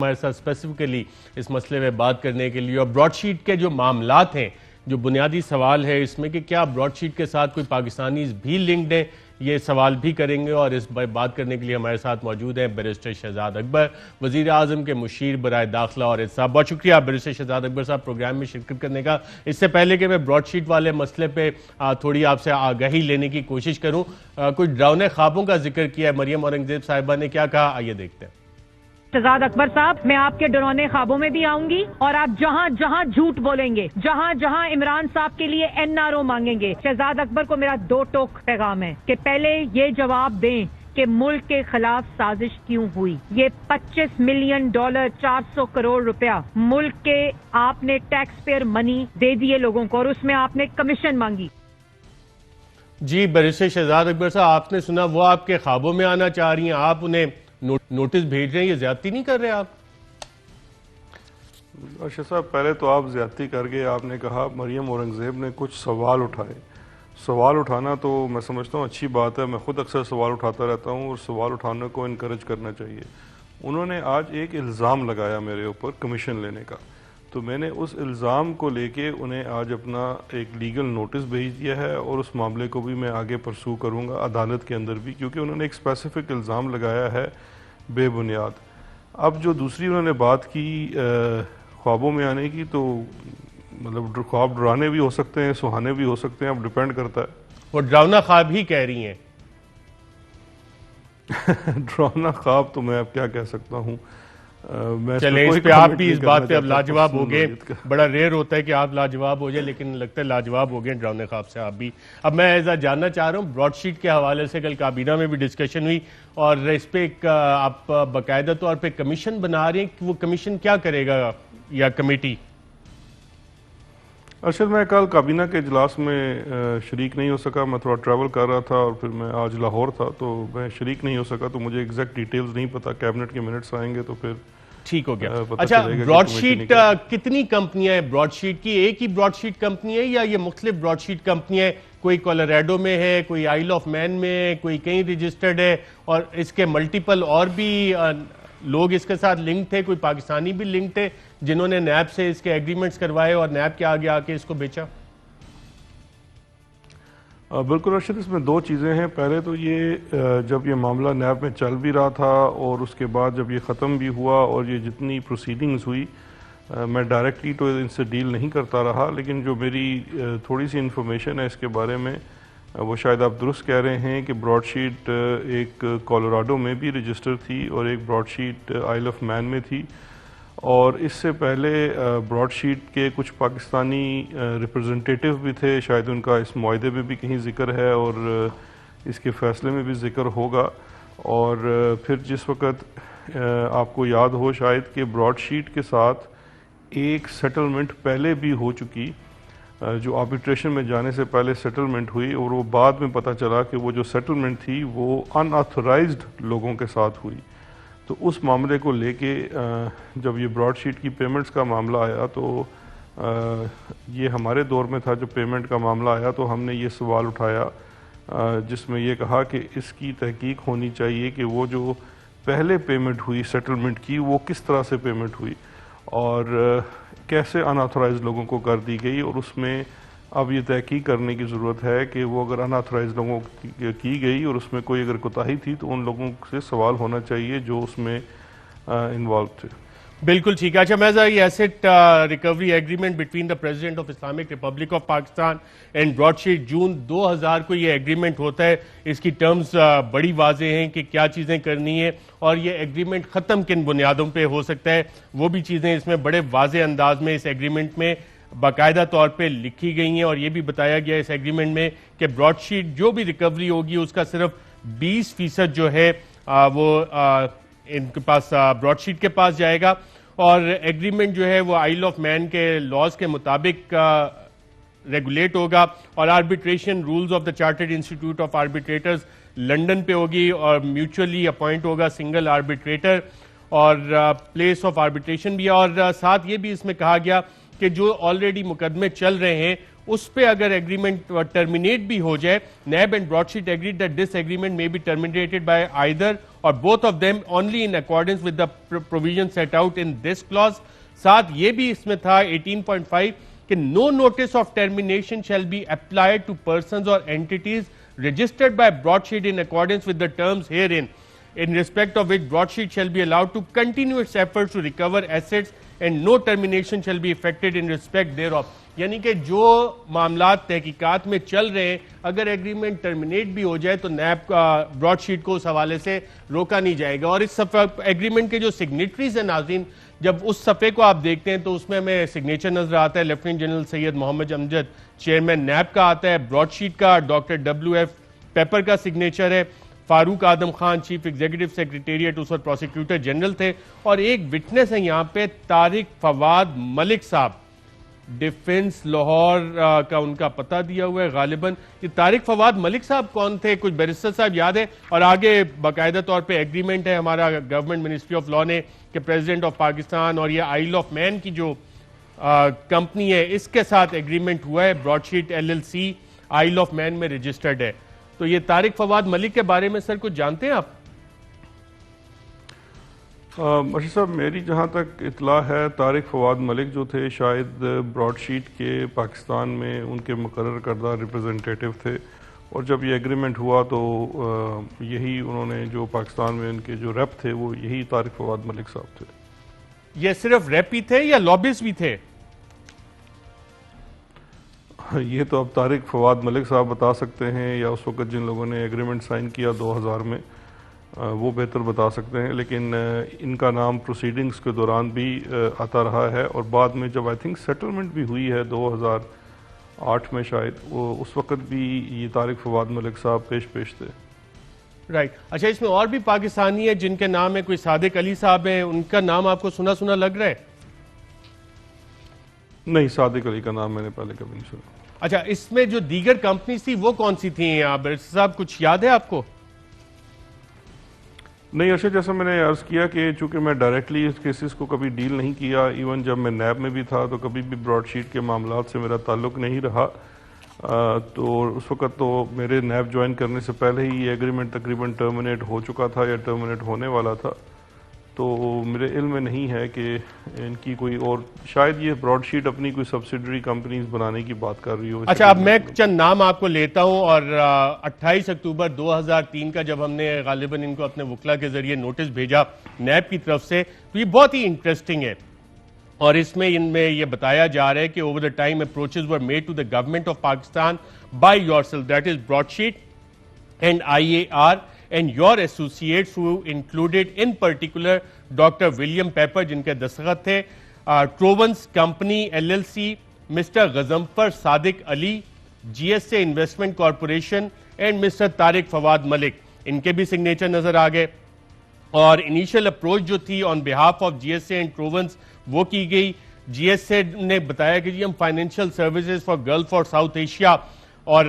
ہمارے ساتھ اسپیسیفکلی اس مسئلے میں بات کرنے کے لیے، اور براڈ شیٹ کے جو معاملات ہیں، جو بنیادی سوال ہے اس میں کہ کیا براڈ شیٹ کے ساتھ کوئی پاکستانیز بھی لنکڈ ہیں، یہ سوال بھی کریں گے، اور اس بات کرنے کے لیے ہمارے ساتھ موجود ہیں بیرسٹر شہزاد اکبر، وزیر اعظم کے مشیر برائے داخلہ اور اتصال۔ بہت شکریہ بیرسٹر شہزاد اکبر صاحب پروگرام میں شرکت کرنے کا۔ اس سے پہلے کہ میں براڈ شیٹ والے مسئلے پہ تھوڑی آپ سے آگاہی لینے کی کوشش کروں، کچھ ڈراؤنے خوابوں کا ذکر کیا ہے مریم اورنگزیب صاحبہ نے، کیا کہا آئیے دیکھتے ہیں۔ شہزاد اکبر صاحب، میں آپ کے ڈراؤنے خوابوں میں بھی آؤں گی، اور آپ جہاں جہاں جھوٹ بولیں گے، جہاں جہاں عمران صاحب کے لیے NRO مانگیں گے، شہزاد اکبر کو میرا 2 ٹوک پیغام ہے کہ پہلے یہ جواب دیں کہ ملک کے خلاف سازش کیوں ہوئی۔ یہ $25 ملین 400 کروڑ روپیہ ملک کے آپ نے ٹیکس پیئر منی دے دیے لوگوں کو، اور اس میں آپ نے کمیشن مانگی۔ جی بیرسٹر شہزاد اکبر صاحب، آپ نے سنا وہ آپ کے خوابوں میں آنا چاہ رہی ہیں، آپ انہیں نوٹس بھیج رہے ہیں، یہ زیادتی نہیں کر رہے آپ؟ ارشد صاحب، پہلے تو آپ زیادتی کر گئے، آپ نے کہا مریم اورنگزیب نے کچھ سوال اٹھائے۔ سوال اٹھانا تو میں سمجھتا ہوں اچھی بات ہے، میں خود اکثر سوال اٹھاتا رہتا ہوں اور سوال اٹھانے کو انکریج کرنا چاہیے۔ انہوں نے آج ایک الزام لگایا میرے اوپر کمیشن لینے کا، تو میں نے اس الزام کو لے کے انہیں آج اپنا ایک لیگل نوٹس بھیج دیا ہے، اور اس معاملے کو بھی میں آگے پرسو کروں گا عدالت کے اندر بھی، کیونکہ انہوں نے ایک اسپیسیفک الزام لگایا ہے بے بنیاد۔ اب جو دوسری انہوں نے بات کی خوابوں میں آنے کی، تو مطلب خواب ڈرانے بھی ہو سکتے ہیں، سہانے بھی ہو سکتے ہیں، اب ڈیپینڈ کرتا ہے۔ وہ ڈراؤنا خواب ہی کہہ رہی ہیں۔ ڈراؤنا خواب تو میں اب کیا کہہ سکتا ہوں، چلیں اس پہ آپ بھی اس بات پہ اب لاجواب ہو گئے، بڑا ریئر ہوتا ہے کہ آپ لاجواب ہو جائے، لیکن لگتا ہے لاجواب ہو گئے ڈراؤنے خواب سے آپ بھی۔ اب میں ایسا جاننا چاہ رہا ہوں، براڈ شیٹ کے حوالے سے کل کابینہ میں بھی ڈسکشن ہوئی، اور اس پہ آپ باقاعدہ طور پہ کمیشن بنا رہے ہیں، کہ وہ کمیشن کیا کرے گا یا کمیٹی؟ ارشد، میں کل کابینہ کے اجلاس میں شریک نہیں ہو سکا، میں تھوڑا ٹریول کر رہا تھا، اور پھر میں آج لاہور تھا تو میں شریک نہیں ہو سکا، تو مجھے ایگزیکٹ ڈیٹیلز نہیں پتا، کیبنٹ کے منٹس آئیں گے تو پھر ٹھیک ہو گیا۔ اچھا، براڈ شیٹ کتنی کمپنیاں ہیں براڈ شیٹ کی؟ ایک ہی براڈ شیٹ کمپنی ہے یا یہ مختلف براڈ شیٹ کمپنیاں ہیں؟ کوئی کولاریڈو میں ہے، کوئی آئل آف مین میں ہے، کوئی کہیں رجسٹرڈ ہے، اور اس کے ملٹیپل اور بھی لوگ اس کے ساتھ لنک تھے، کوئی پاکستانی بھی لنک تھے جنہوں نے نیب سے اس کے ایگریمنٹس کروائے اور نیب کے آگے آ کے اس کو بیچا؟ بالکل ارشد، اس میں 2 چیزیں ہیں۔ پہلے تو یہ جب یہ معاملہ نیب میں چل بھی رہا تھا، اور اس کے بعد جب یہ ختم بھی ہوا، اور یہ جتنی پروسیڈنگز ہوئی، میں ڈائریکٹلی تو ان سے ڈیل نہیں کرتا رہا، لیکن جو میری تھوڑی سی انفارمیشن ہے اس کے بارے میں، وہ شاید آپ درست کہہ رہے ہیں کہ براڈ شیٹ ایک کولوراڈو میں بھی رجسٹر تھی، اور ایک Broad sheet oil of Man میں تھی، اور اس سے پہلے براڈ شیٹ کے کچھ پاکستانی ریپرزنٹیٹیو بھی تھے، شاید ان کا اس معاہدے میں بھی کہیں ذکر ہے، اور اس کے فیصلے میں بھی ذکر ہوگا۔ اور پھر جس وقت آپ کو یاد ہو شاید کہ براڈ شیٹ کے ساتھ ایک سیٹلمنٹ پہلے بھی ہو چکی، جو آربیٹریشن میں جانے سے پہلے سیٹلمنٹ ہوئی، اور وہ بعد میں پتہ چلا کہ وہ جو سیٹلمنٹ تھی وہ ان آتھورائزڈ لوگوں کے ساتھ ہوئی۔ تو اس معاملے کو لے کے جب یہ براڈ شیٹ کی پیمنٹس کا معاملہ آیا، تو یہ ہمارے دور میں تھا جب پیمنٹ کا معاملہ آیا، تو ہم نے یہ سوال اٹھایا جس میں یہ کہا کہ اس کی تحقیق ہونی چاہیے کہ وہ جو پہلے پیمنٹ ہوئی سیٹلمنٹ کی، وہ کس طرح سے پیمنٹ ہوئی اور کیسے ان آتھورائزڈ لوگوں کو کر دی گئی، اور اس میں اب یہ تحقیق کرنے کی ضرورت ہے کہ وہ اگر ان آتھورائزڈ لوگوں کی گئی اور اس میں کوئی اگر کوتاہی تھی، تو ان لوگوں سے سوال ہونا چاہیے جو اس میں انوالو تھے۔ بالکل ٹھیک ہے۔ اچھا، میں یہ asset recovery agreement between the president of Islamic republic of Pakistan and Broadsheet, June 2000 کو یہ ایگریمنٹ ہوتا ہے، اس کی ٹرمز بڑی واضح ہیں کہ کیا چیزیں کرنی ہیں، اور یہ ایگریمنٹ ختم کن بنیادوں پہ ہو سکتا ہے، وہ بھی چیزیں اس میں بڑے واضح انداز میں اس ایگریمنٹ میں باقاعدہ طور پہ لکھی گئی ہیں، اور یہ بھی بتایا گیا اس ایگریمنٹ میں کہ براڈ شیٹ جو بھی ریکوری ہوگی اس کا صرف 20% جو ہے وہ ان کے پاس براڈ شیٹ کے پاس جائے گا، اور ایگریمنٹ جو ہے وہ آئل آف مین کے لاز کے مطابق ریگولیٹ ہوگا، اور arbitration rules of the Chartered Institute of Arbitrators London پہ ہوگی، اور میوچولی اپوائنٹ ہوگا سنگل آربیٹریٹر، اور پلیس آف آربیٹریشن بھی ہے، اور ساتھ یہ بھی اس میں کہا گیا کہ جو آلریڈی مقدمے چل رہے ہیں اس پہ اگر ایگریمنٹ ٹرمینیٹ بھی ہو جائے، NAB and Broadsheet agreed that this agreement may be terminated by either اور both of them only in accordance with the provision set out in this clause. ساتھ یہ بھی اس میں تھا 18.5 کہ no notice of termination shall be applied to persons or entities registered by broadsheet in accordance with the terms herein, in respect of which broadsheet shall be allowed to continue its efforts to recover assets and no termination shall be effected in respect thereof. یعنی کہ جو معاملات تحقیقات میں چل رہے ہیں اگر ایگریمنٹ ٹرمینیٹ بھی ہو جائے تو نیب کا براڈ شیٹ کو اس حوالے سے روکا نہیں جائے گا. اور اس ایگریمنٹ کے جو سگنیٹریز ہیں ناظرین, جب اس صفحے کو آپ دیکھتے ہیں تو اس میں ہمیں سگنیچر نظر آتا ہے لیفٹیننٹ جنرل سید محمد امجد چیئرمین نیب کا آتا ہے, براڈ شیٹ کا ڈاکٹر WF پیپر کا سگنیچر ہے, فاروق Adam Khan chief executive secretariat اس وقت پروسیکیوٹر جنرل تھے, اور ایک وٹنس ہے یہاں پہ طارق فواد ملک صاحب, ڈیفنس لاہور کا ان کا پتہ دیا ہوا ہے غالباً. یہ طارق فواد ملک صاحب کون تھے؟ کچھ بیرسٹر صاحب یاد ہے؟ اور آگے باقاعدہ طور پہ ایگریمنٹ ہے ہمارا گورنمنٹ منسٹری آف لا نے کہ پریزیڈنٹ آف پاکستان اور یہ آئل آف مین کی جو کمپنی ہے اس کے ساتھ ایگریمنٹ ہوا ہے, Broadsheet LLC Isle of Man میں رجسٹرڈ ہے. تو یہ طارق فواد ملک کے بارے میں سر کچھ جانتے ہیں آپ؟ مرشد صاحب, میری جہاں تک اطلاع ہے طارق فواد ملک جو تھے شاید براڈ شیٹ کے پاکستان میں ان کے مقرر کردہ ریپرزنٹیٹیو تھے, اور جب یہ ایگریمنٹ ہوا تو یہی انہوں نے جو پاکستان میں ان کے جو ریپ تھے وہ یہی طارق فواد ملک صاحب تھے. یہ صرف ریپ ہی تھے یا لابیز بھی تھے؟ یہ تو اب طارق فواد ملک صاحب بتا سکتے ہیں, یا اس وقت جن لوگوں نے ایگریمنٹ سائن کیا 2000 میں وہ بہتر بتا سکتے ہیں, لیکن ان کا نام پروسیڈنگز کے دوران بھی آتا رہا ہے, اور بعد میں جب آئی تھنک سیٹلمنٹ بھی ہوئی ہے 2008 میں شاید, وہ اس وقت بھی یہ طارق فواد ملک صاحب پیش تھے. رائٹ. اچھا, اس میں اور بھی پاکستانی ہے جن کے نام ہے, کوئی صادق علی صاحب ہیں, ان کا نام آپ کو سنا لگ رہا ہے؟ نہیں, صادق علی کا نام میں نے پہلے کبھی نہیں سنا. اچھا, اس میں جو دیگر کمپنیز تھی وہ کون سی تھیں بیرسٹر صاحب, کچھ یاد ہے آپ کو؟ نہیں ارشد, جیسا میں نے عرض کیا کہ چونکہ میں ڈائریکٹلی اس کیسز کو کبھی ڈیل نہیں کیا, ایون جب میں نیب میں بھی تھا تو کبھی بھی براڈ شیٹ کے معاملات سے میرا تعلق نہیں رہا, تو اس وقت تو میرے نیب جوائن کرنے سے پہلے ہی یہ ایگریمنٹ تقریباً ٹرمینیٹ ہو چکا تھا یا ٹرمینیٹ ہونے والا تھا, تو میرے علم میں نہیں ہے کہ ان کی کوئی, اور شاید یہ براڈ شیٹ اپنی کوئی سبسیڈری کمپنیز بنانے کی بات کر رہی ہو. اچھا, اب میں چند نام آپ کو لیتا ہوں, اور 28 اکتوبر 2003 کا جب ہم نے غالباً ان کو اپنے وکلا کے ذریعے نوٹس بھیجا نیب کی طرف سے, تو یہ بہت ہی انٹرسٹنگ ہے, اور اس میں یہ بتایا جا رہا ہے کہ over the time approaches were made to the government of Pakistan by yourself, that is Broadsheet and IAR and your associates who included in particular Dr. William Pepper جن کے دستخط تھے, Trovans Company LLC, Mr. Ghazampar Sadiq Ali, GSA Investment Corporation and Mr. Tariq Fawad Malik, ان کے بھی signature نظر آ گئے. اور initial approach جو تھی on behalf of GSA and Trovans وہ کی گئی. GSA نے بتایا کہ جی ہم فائنینشیل سروسز فار گلف اور ساؤتھ ایشیا اور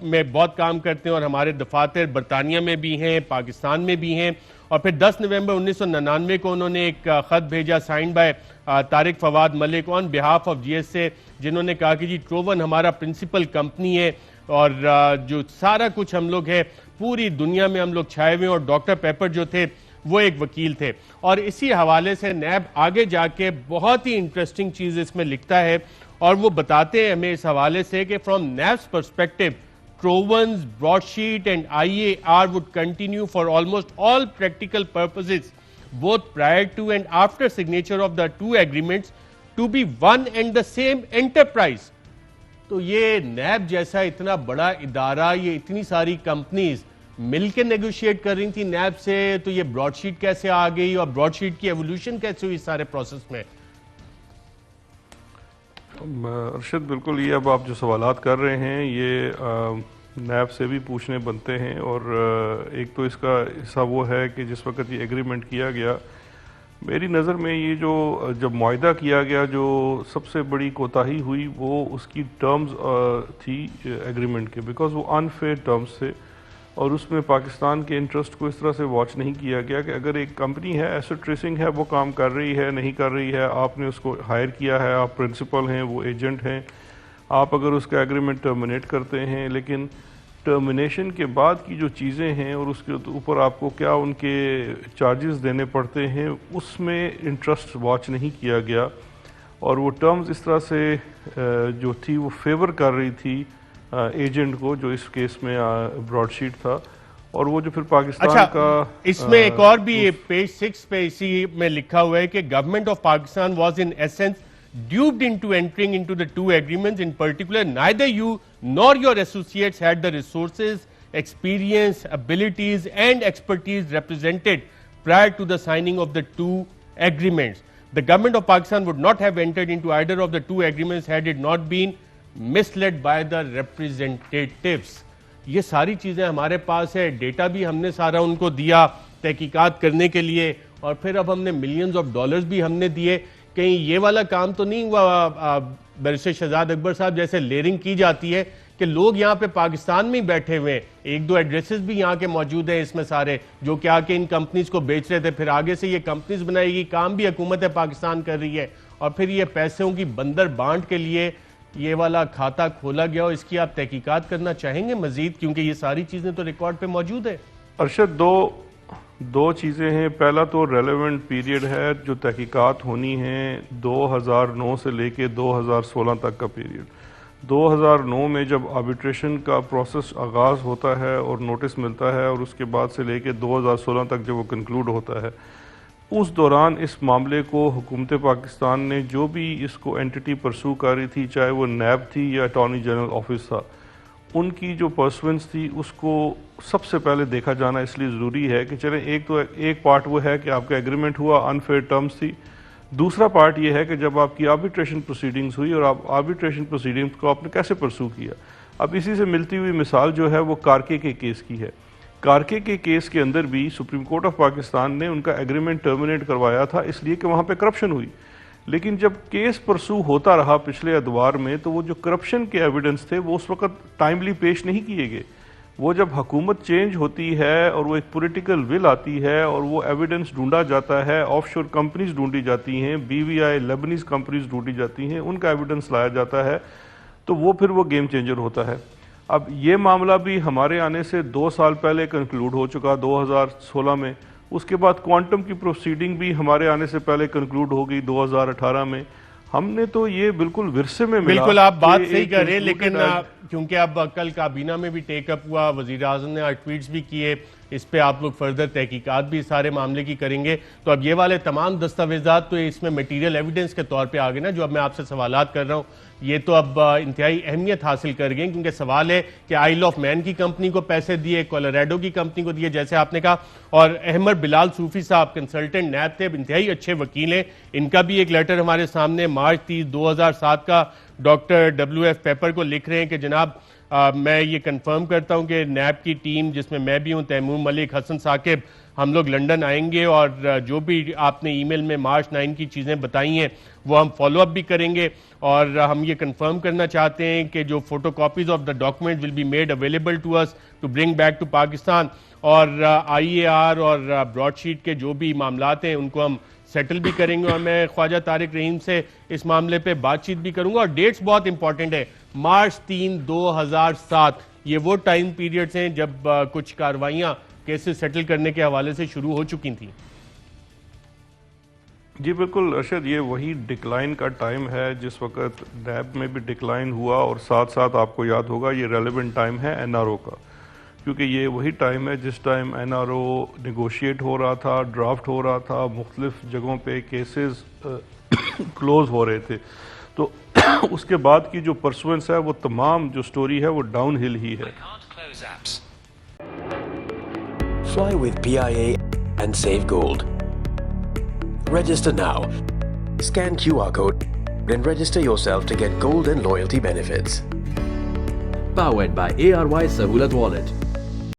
میں بہت کام کرتے ہیں, اور ہمارے دفاتر برطانیہ میں بھی ہیں, پاکستان میں بھی ہیں. اور پھر 10 نومبر 1999 کو انہوں نے ایک خط بھیجا signed by Tariq Fawad Malik on behalf of GSA, جنہوں نے کہا کہ جی ٹروون ہمارا پرنسپل کمپنی ہے, اور جو سارا کچھ ہم لوگ ہے پوری دنیا میں ہم لوگ چھائے ہوئے ہیں, اور ڈاکٹر پیپر جو تھے وہ ایک وکیل تھے. اور اسی حوالے سے نیب آگے جا کے بہت ہی انٹرسٹنگ چیز اس میں لکھتا ہے, اور وہ بتاتے ہیں ہمیں اس حوالے سے کہ from نیب's perspective, Trovans, broadsheet and IAR would continue for almost all practical purposes, both prior to and after signature of the two agreements, to be one and the same enterprise. تو یہ نیب جیسا اتنا بڑا ادارہ, یہ اتنی ساری companies مل کے نیگوشیٹ کر رہی تھی نیب سے, تو یہ براڈ شیٹ کیسے آ گئی اور براڈ شیٹ کی ایولیوشن کیسے ہوئی اس سارے پروسیس میں؟ ارشد, بالکل یہ اب آپ جو سوالات کر رہے ہیں یہ نیب سے بھی پوچھنے بنتے ہیں, اور ایک تو اس کا حصہ وہ ہے کہ جس وقت یہ ایگریمنٹ کیا گیا, میری نظر میں یہ جو جب معاہدہ کیا گیا جو سب سے بڑی کوتاہی ہوئی وہ اس کی ٹرمز تھی ایگریمنٹ کے, بیکاز وہ انفیئر ٹرمز تھے, اور اس میں پاکستان کے انٹرسٹ کو اس طرح سے واچ نہیں کیا گیا کہ اگر ایک کمپنی ہے, ایسٹ ٹریسنگ ہے, وہ کام کر رہی ہے نہیں کر رہی ہے, آپ نے اس کو ہائر کیا ہے, آپ پرنسپل ہیں, وہ ایجنٹ ہیں, آپ اگر اس کا ایگریمنٹ ٹرمینیٹ کرتے ہیں, لیکن ٹرمینیشن کے بعد کی جو چیزیں ہیں اور اس کے اوپر آپ کو کیا ان کے چارجز دینے پڑتے ہیں، اس میں انٹرسٹ واچ نہیں کیا گیا، اور وہ ٹرمز اس طرح سے جو تھی وہ فیور کر رہی تھی ایجنٹ کو، جو اس کیس میں براڈ شیٹ تھا، اور وہ جو پھر پاکستان کا اس میں ایک اور بھی پیج 6 پہ اسی میں لکھا ہوا ہے کہ government of Pakistan was in essence duped into entering into the two agreements. In particular, neither you nor your associates had the resources, experience, abilities and expertise represented prior to the signing of the two agreements. The government of Pakistan would not have entered into either of the two agreements had it not been misled by the representatives. یہ ساری چیزیں ہمارے پاس ہے، data بھی ہم نے سارا ان کو دیا تحقیقات کرنے کے لیے، اور پھر اب ہم نے ملینز آف ڈالرز بھی ہم نے دیے. کہیں یہ والا کام تو نہیں ہوا بیرسٹر شہزاد اکبر صاحب جیسے لیئرنگ کی جاتی ہے کہ لوگ یہاں پہ پاکستان میں بیٹھے ہوئے ہیں، ایک دو ایڈریسز بھی یہاں کے موجود ہیں اس میں سارے، جو کہ آ کے ان کمپنیز کو بیچ رہے تھے، پھر آگے سے یہ کمپنیز بنائے گی، کام بھی حکومت پاکستان کر رہی ہے، اور پھر یہ پیسوں کی بندر بانٹ کے لیے یہ والا کھاتا کھولا گیا. اور اس کی آپ تحقیقات کرنا چاہیں گے مزید، کیونکہ یہ ساری چیزیں تو ریکارڈ پہ موجود ہے. ارشد دو چیزیں ہیں. پہلا تو ریلیونٹ پیریڈ ہے جو تحقیقات ہونی ہیں 2009 سے لے کے 2016 تک کا پیریڈ. 2009 میں جب آربیٹریشن کا پروسیس آغاز ہوتا ہے اور نوٹس ملتا ہے، اور اس کے بعد سے لے کے 2016 تک جب وہ کنکلوڈ ہوتا ہے، اس دوران اس معاملے کو حکومت پاکستان نے جو بھی اس کو اینٹی پرسو کر رہی تھی، چاہے وہ نیب تھی یا اٹارنی جنرل آفس تھا، ان کی جو پرسوینس تھی اس کو سب سے پہلے دیکھا جانا اس لیے ضروری ہے کہ چلیں ایک پارٹ وہ ہے کہ آپ کا ایگریمنٹ ہوا، انفیئر ٹرمز تھی. دوسرا پارٹ یہ ہے کہ جب آپ کی آربیٹریشن پروسیڈنگز ہوئی اور آپ آربیٹریشن پروسیڈنگز کو آپ نے کیسے پرسو کیا. اب اسی سے ملتی ہوئی مثال جو ہے وہ کارکے کے کیس کی ہے. کارکے کے کیس کے اندر بھی سپریم کورٹ آف پاکستان نے ان کا ایگریمنٹ ٹرمینیٹ کروایا تھا اس لیے کہ وہاں پہ کرپشن ہوئی. لیکن جب کیس پرسو ہوتا رہا پچھلے ادوار میں، تو وہ جو کرپشن کے ایویڈنس تھے وہ اس وقت ٹائملی پیش نہیں کیے گئے. وہ جب حکومت چینج ہوتی ہے اور وہ ایک پولیٹیکل ول آتی ہے اور وہ ایویڈنس ڈھونڈا جاتا ہے، آف شور کمپنیز ڈھونڈی جاتی ہیں، BVI لیبنیز کمپنیز ڈھونڈی جاتی ہیں، ان کا ایویڈنس لایا جاتا ہے، تو وہ پھر وہ گیم چینجر ہوتا ہے. اب یہ معاملہ بھی ہمارے آنے سے 2 سال پہلے کنکلوڈ ہو چکا 2016 میں. اس کے بعد کوانٹم کی پروسیڈنگ بھی ہمارے آنے سے پہلے کنکلوڈ ہو گئی 2018 میں. ہم نے تو یہ بالکل ورثے میں ملا. بالکل آپ بات صحیح کر رہے ہیں، لیکن کیونکہ اب کل کابینہ میں بھی ٹیک اپ ہوا، وزیر اعظم نے آج ٹویٹس بھی کیے، اس پہ آپ لوگ فردر تحقیقات بھی سارے معاملے کی کریں گے، تو اب یہ والے تمام دستاویزات تو اس میں میٹیریل ایویڈنس کے طور پہ آ گئے نا، جو اب میں آپ سے سوالات کر رہا ہوں یہ تو اب انتہائی اہمیت حاصل کر گئے، کیونکہ سوال ہے کہ آئل آف مین کی کمپنی کو پیسے دیے، کولاریڈو کی کمپنی کو دیے جیسے آپ نے کہا، اور احمد بلال صوفی صاحب کنسلٹنٹ نیب تھے، انتہائی اچھے وکیل ہیں، ان کا بھی ایک لیٹر ہمارے سامنے مارچ 30 2007 کا ڈاکٹر WF پیپر کو لکھ رہے ہیں کہ جناب میں یہ کنفرم کرتا ہوں کہ نیب کی ٹیم جس میں میں بھی ہوں، تیمور ملک، حسن ثاقب، ہم لوگ لنڈن آئیں گے اور جو بھی آپ نے ای میل میں مارچ 9 کی چیزیں بتائی ہیں وہ ہم فالو اپ بھی کریں گے، اور ہم یہ کنفرم کرنا چاہتے ہیں کہ جو photocopies of the document will be made available to us to bring back to Pakistan, اور IAR اور براڈ شیٹ کے جو بھی معاملات ہیں ان کو ہم سیٹل بھی کریں گے، اور میں خواجہ طارق رحیم سے اس معاملے پہ بات چیت بھی کروں گا. اور ڈیٹس بہت امپورٹنٹ ہے، مارچ 3 2007 یہ وہ ٹائم پیریڈز ہیں جب کچھ کاروائیاں کیسز سیٹل کرنے کے حوالے سے شروع ہو چکی تھیں. جی بالکل ارشد، یہ وہی ڈکلائن کا ٹائم ہے جس وقت نیب میں بھی ڈکلائن ہوا، اور ساتھ ساتھ آپ کو یاد ہوگا یہ ریلیونٹ ٹائم ہے NRO کا، کیونکہ یہ وہی ٹائم ہے جس ٹائم NRO نیگوشیٹ ہو رہا تھا، ڈرافٹ ہو رہا تھا، مختلف جگہوں پہ کیسز کلوز ہو رہے تھے. تو اس کے بعد کی جو پرسوینس ہے وہ تمام جو سٹوری ہے وہ ڈاؤن ہل ہی ہے. Fly with PIA and save gold. Register now. Scan QR code and register yourself to get gold and loyalty benefits. Powered by ARY Sahulat Wallet.